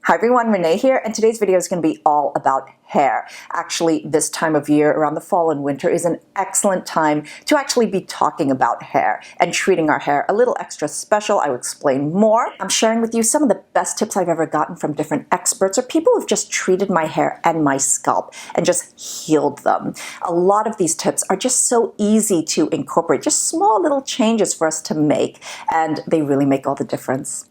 Hi everyone, Renee here, and today's video is going to be all about hair. Actually, this time of year around the fall and winter is an excellent time to actually be talking about hair and treating our hair a little extra special. I will explain more. I'm sharing with you some of the best tips I've ever gotten from different experts or people who've just treated my hair and my scalp and just healed them. A lot of these tips are just so easy to incorporate, just small little changes for us to make, and they really make all the difference.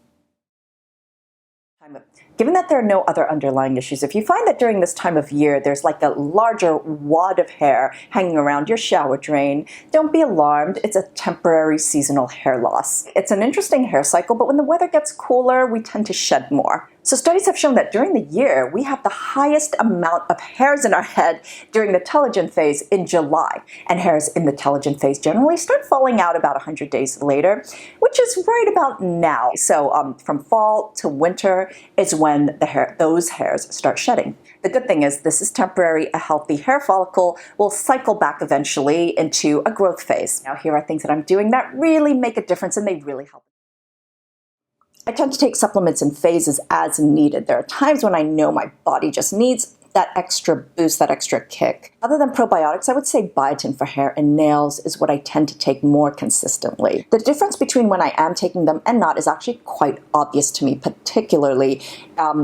Given that there are no other underlying issues, if you find that during this time of year there's like a larger wad of hair hanging around your shower drain, don't be alarmed. It's a temporary seasonal hair loss. It's an interesting hair cycle, but when the weather gets cooler, we tend to shed more. So studies have shown that during the year, we have the highest amount of hairs in our head during the telogen phase in July. And hairs in the telogen phase generally start falling out about 100 days later, which is right about now. So from fall to winter is when those hairs start shedding. The good thing is this is temporary. A healthy hair follicle will cycle back eventually into a growth phase. Now here are things that I'm doing that really make a difference, and they really help. I tend to take supplements in phases as needed. There are times when I know my body just needs that extra boost, that extra kick. Other than probiotics, I would say biotin for hair and nails is what I tend to take more consistently. The difference between when I am taking them and not is actually quite obvious to me, particularly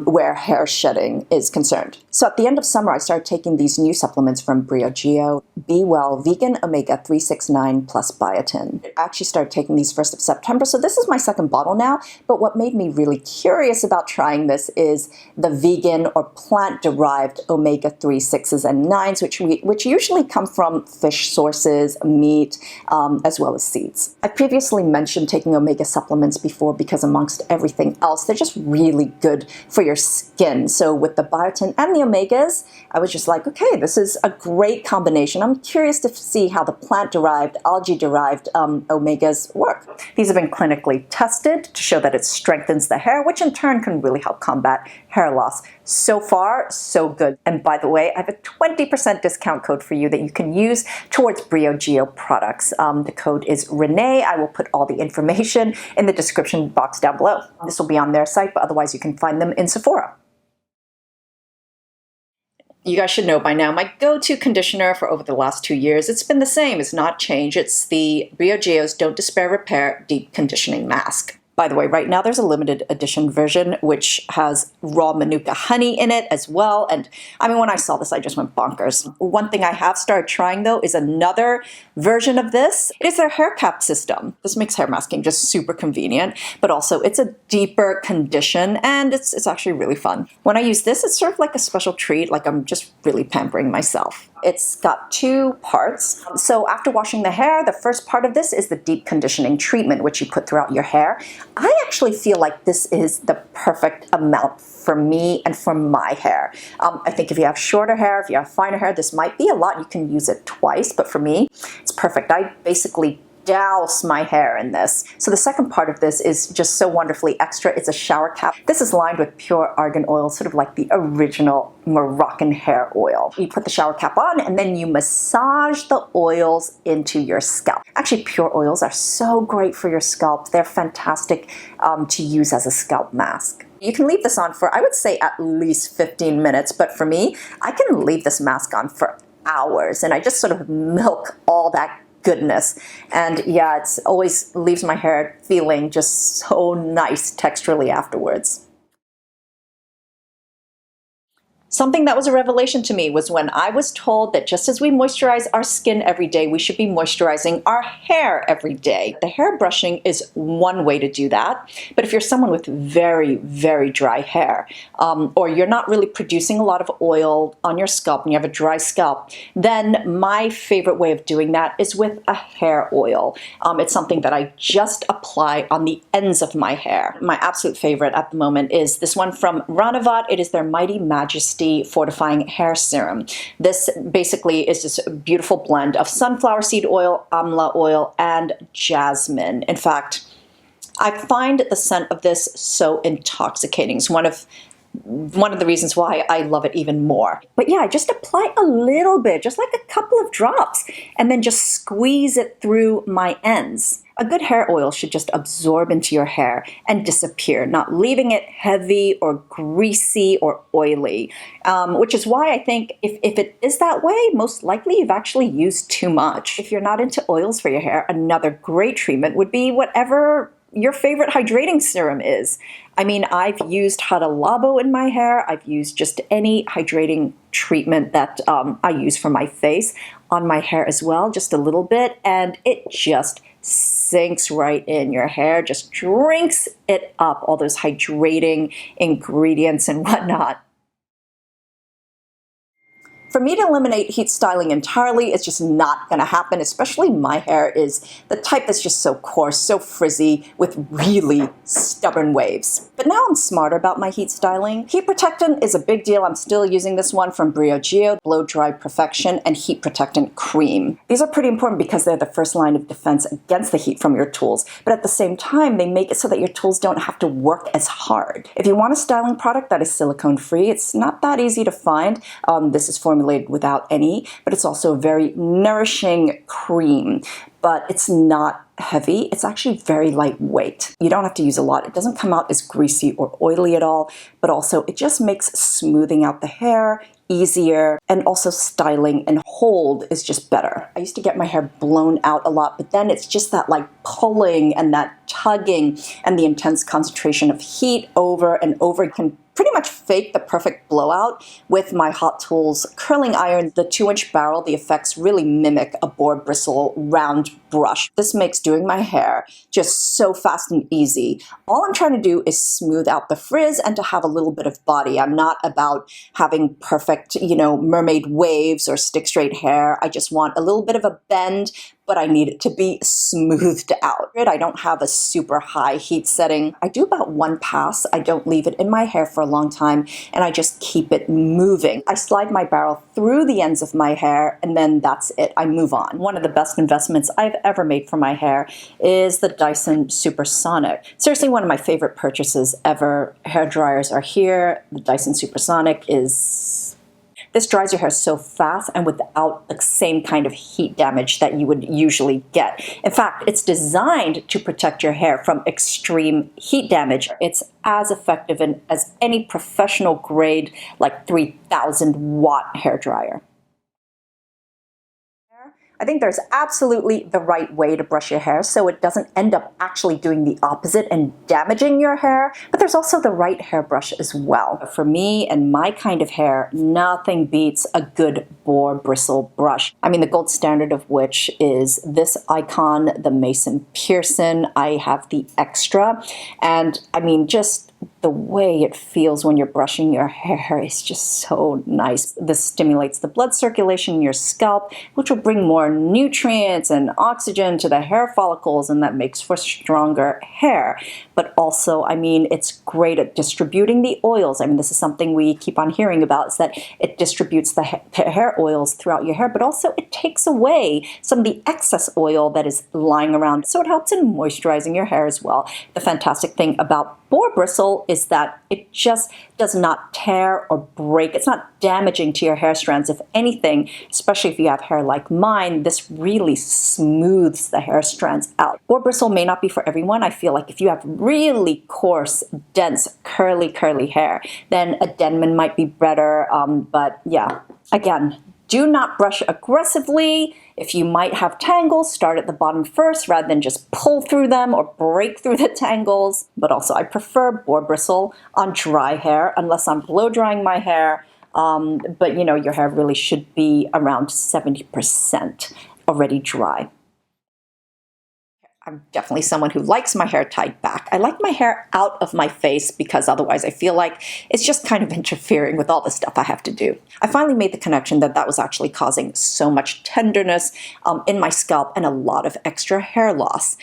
where hair shedding is concerned. So at the end of summer, I started taking these new supplements from Briogeo, Be Well Vegan Omega 369 plus biotin. I actually started taking these 1st of September, so this is my second bottle now, but what made me really curious about trying this is the vegan or plant-derived omega-3 6s and 9s, which usually come from fish sources, meat, as well as seeds. I previously mentioned taking omega supplements before because amongst everything else, they're just really good for your skin. So with the biotin and the omegas, I was just like, okay, this is a great combination. I'm curious to see how the plant-derived, algae-derived omegas work. These have been clinically tested to show that it strengthens the hair, which in turn can really help combat hair loss. So far, so good. And by the way, I have a 20% discount code for you that you can use towards Briogeo products. The code is Renee. I will put all the information in the description box down below. This will be on their site, but otherwise you can find them in Sephora. You guys should know by now, my go-to conditioner for over the last 2 years, it's been the same, it's not changed. It's the Briogeo's Don't Despair Repair Deep Conditioning Mask. By the way, right now there's a limited edition version which has raw manuka honey in it as well. And I mean, when I saw this, I just went bonkers. One thing I have started trying though is another version of this. It is their hair cap system. This makes hair masking just super convenient, but also it's a deeper condition and it's actually really fun. When I use this, it's sort of like a special treat, like I'm just really pampering myself. It's got 2 parts. So after washing the hair, the first part of this is the deep conditioning treatment, which you put throughout your hair. I actually feel like this is the perfect amount for me and for my hair. I think if you have shorter hair, if you have finer hair, this might be a lot. You can use it twice, but for me, it's perfect. I basically douse my hair in this. So the second part of this is just so wonderfully extra. It's a shower cap. This is lined with pure argan oil, sort of like the original Moroccan hair oil. You put the shower cap on and then you massage the oils into your scalp. Actually, pure oils are so great for your scalp. They're fantastic to use as a scalp mask. You can leave this on for, I would say, at least 15 minutes, but for me, I can leave this mask on for hours and I just sort of milk all that goodness. And yeah, it always leaves my hair feeling just so nice texturally afterwards. Something that was a revelation to me was when I was told that just as we moisturize our skin every day, we should be moisturizing our hair every day. The hair brushing is one way to do that. But if you're someone with very, very dry hair, or you're not really producing a lot of oil on your scalp and you have a dry scalp, then my favorite way of doing that is with a hair oil. It's something that I just apply on the ends of my hair. My absolute favorite at the moment is this one from Ranavat. It is their Mighty Majesty Fortifying Hair Serum. This basically is just a beautiful blend of sunflower seed oil, amla oil, and jasmine. In fact, I find the scent of this so intoxicating. It's one of the reasons why I love it even more. But yeah, I just apply a little bit, just like a couple of drops, and then just squeeze it through my ends. A good hair oil should just absorb into your hair and disappear, not leaving it heavy or greasy or oily, which is why I think if it is that way, most likely you've actually used too much. If you're not into oils for your hair, another great treatment would be whatever your favorite hydrating serum is. I mean, I've used Hada Labo in my hair. I've used just any hydrating treatment that I use for my face on my hair as well, just a little bit, and it just sinks right in. Your hair just drinks it up, all those hydrating ingredients and whatnot. For me to eliminate heat styling entirely, it's just not going to happen, especially my hair is the type that's just so coarse, so frizzy, with really stubborn waves. But now I'm smarter about my heat styling. Heat protectant is a big deal. I'm still using this one from Briogeo, Blow Dry Perfection, and Heat Protectant Cream. These are pretty important because they're the first line of defense against the heat from your tools, but at the same time, they make it so that your tools don't have to work as hard. If you want a styling product that is silicone-free, it's not that easy to find. This is formulated without any, but it's also a very nourishing cream. But it's not heavy. It's actually very lightweight. You don't have to use a lot. It doesn't come out as greasy or oily at all, but also it just makes smoothing out the hair easier, and also styling and hold is just better. I used to get my hair blown out a lot, but then it's just that like pulling and that tugging and the intense concentration of heat over and over can pretty much fake the perfect blowout. With my Hot Tools curling iron, the 2-inch barrel, the effects really mimic a boar bristle round brush. This makes doing my hair just so fast and easy. All I'm trying to do is smooth out the frizz and to have a little bit of body. I'm not about having perfect, mermaid waves or stick straight hair. I just want a little bit of a bend, but I need it to be smoothed out. I don't have a super high heat setting. I do about 1 pass. I don't leave it in my hair for a long time, and I just keep it moving. I slide my barrel through the ends of my hair, and then that's it. I move on. One of the best investments I've ever made for my hair is the Dyson Supersonic. Seriously, one of my favorite purchases ever. Hair dryers are here. The Dyson Supersonic This dries your hair so fast and without the same kind of heat damage that you would usually get. In fact, it's designed to protect your hair from extreme heat damage. It's as effective as any professional grade, like 3,000 watt hair dryer. I think there's absolutely the right way to brush your hair so it doesn't end up actually doing the opposite and damaging your hair, but there's also the right hairbrush as well. For me and my kind of hair, nothing beats a good boar bristle brush. I mean, the gold standard of which is this icon, the Mason Pearson. I have the extra, and I mean, just the way it feels when you're brushing your hair is just so nice. This stimulates the blood circulation in your scalp, which will bring more nutrients and oxygen to the hair follicles, and that makes for stronger hair. But also, I mean, it's great at distributing the oils. I mean, this is something we keep on hearing about, is that it distributes the hair oils throughout your hair, but also it takes away some of the excess oil that is lying around. So it helps in moisturizing your hair as well. The fantastic thing about boar bristle is that it just does not tear or break. It's not damaging to your hair strands. If anything, especially if you have hair like mine, this really smooths the hair strands out. Boar bristle may not be for everyone. I feel like if you have really coarse, dense, curly hair, then a Denman might be better. But yeah, again, do not brush aggressively. If you might have tangles, start at the bottom first rather than just pull through them or break through the tangles. But also, I prefer boar bristle on dry hair unless I'm blow drying my hair. But your hair really should be around 70% already dry. I'm definitely someone who likes my hair tied back. I like my hair out of my face because otherwise I feel like it's just kind of interfering with all the stuff I have to do. I finally made the connection that that was actually causing so much tenderness in my scalp and a lot of extra hair loss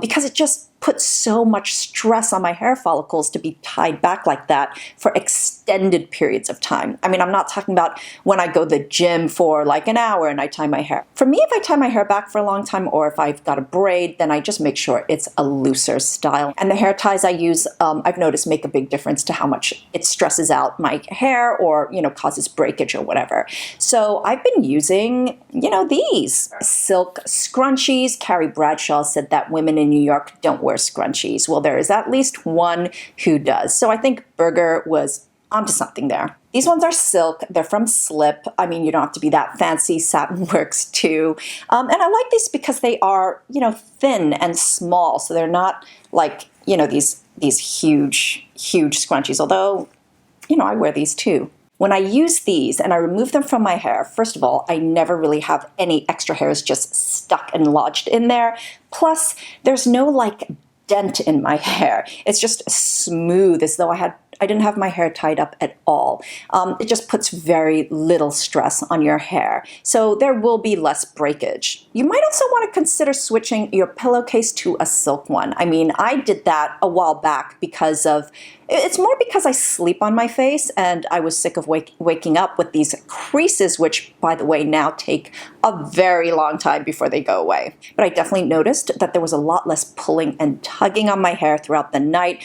because it just put so much stress on my hair follicles to be tied back like that for extended periods of time. I mean, I'm not talking about when I go to the gym for like an hour and I tie my hair. For me, if I tie my hair back for a long time, or if I've got a braid, then I just make sure it's a looser style. And the hair ties I use, I've noticed, make a big difference to how much it stresses out my hair, or, you know, causes breakage or whatever. So I've been using, you know, these silk scrunchies. Carrie Bradshaw said that women in New York don't wear scrunchies. Well, there is at least one who does. So I think Berger was onto something there. These ones are silk. They're from Slip. I mean, you don't have to be that fancy. Satin works too. And I like these because they are, you know, thin and small. So they're not like, you know, these huge scrunchies. Although, you know, I wear these too. When I use these and I remove them from my hair, first of all, I never really have any extra hairs just stuck and lodged in there. Plus, there's no like dent in my hair. It's just smooth, as though I didn't have my hair tied up at all. It just puts very little stress on your hair. So there will be less breakage. You might also want to consider switching your pillowcase to a silk one. I mean, I did that a while back it's more because I sleep on my face and I was sick of waking up with these creases, which, by the way, now take a very long time before they go away. But I definitely noticed that there was a lot less pulling and tugging on my hair throughout the night.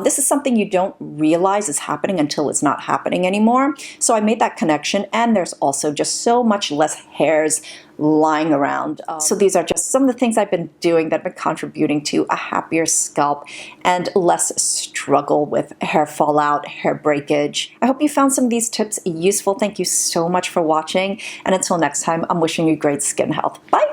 This is something you don't realize is happening until it's not happening anymore. So I made that connection, and there's also just so much less hairs lying around. So these are just some of the things I've been doing that have been contributing to a happier scalp and less struggle with hair fallout, hair breakage. I hope you found some of these tips useful. Thank you so much for watching. And until next time, I'm wishing you great skin health. Bye.